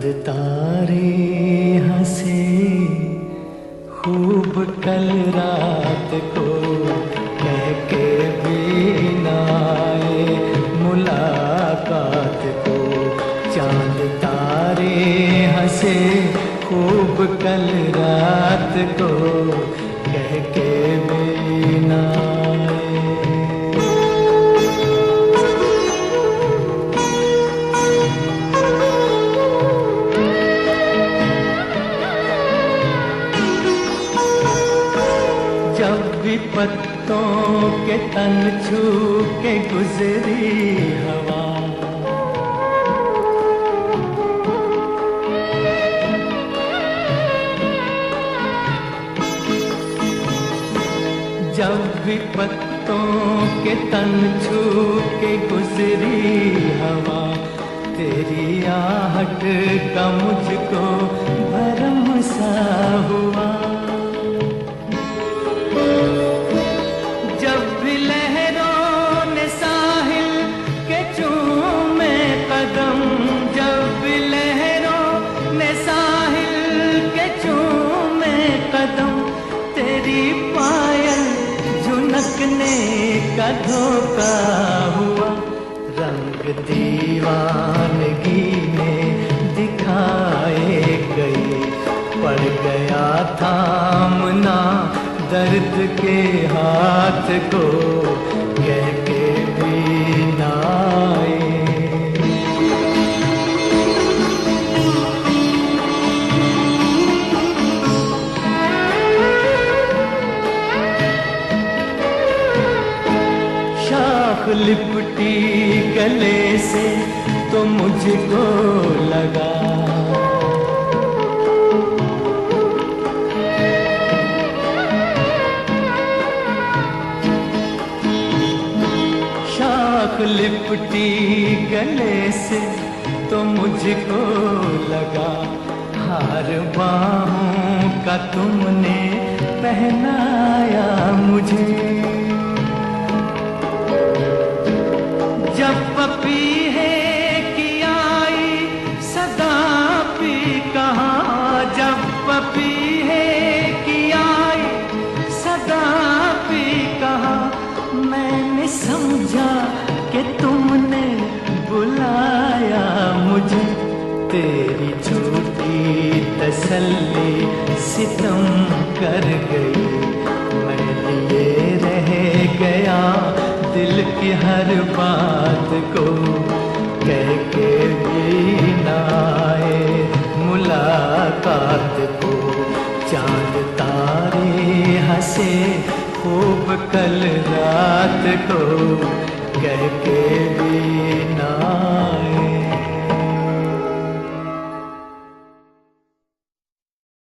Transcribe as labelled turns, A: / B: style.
A: चांद तारे हंसे खूब कल रात को, कह के भी न आए मुलाकात को। चांद तारे हंसे खूब कल रात को, कह के भी न आए। जब भी पत्तों के तन छू के गुजरी हवा, जब भी पत्तों के तन छू के गुजरी हवा, तेरी आहट का मुझको भरम सा हुआ। जब भी लहरों ने साहिल के चूमे कदम, जब भी लहरों ने साहिल के चूमे कदम, तेरी पायल झुनकने का धोखा हुआ। रंग दीवानगी में दिखाए गए, पड़ गया थामना दर्द के हाथ को, कह के भी न आए। शाख लिपटी गले से तो मुझको लगा, शाख लिपटी गले से तो मुझको लगा। हार बाहों का तुमने पहनाया मुझे, जब पपीहे की आई सदा भी कहा, जब पपीहे की आई सदा भी कहा, मैंने समझा कि तुमने बुलाया मुझे। तेरी झूठी तसल्ली सितम कर गई, मैं लिए रह गया दिल की हर बात को, कह के भी न आए मुलाकात को। चांद तारे हंसे खूब कल रात को, कह के भी न आए।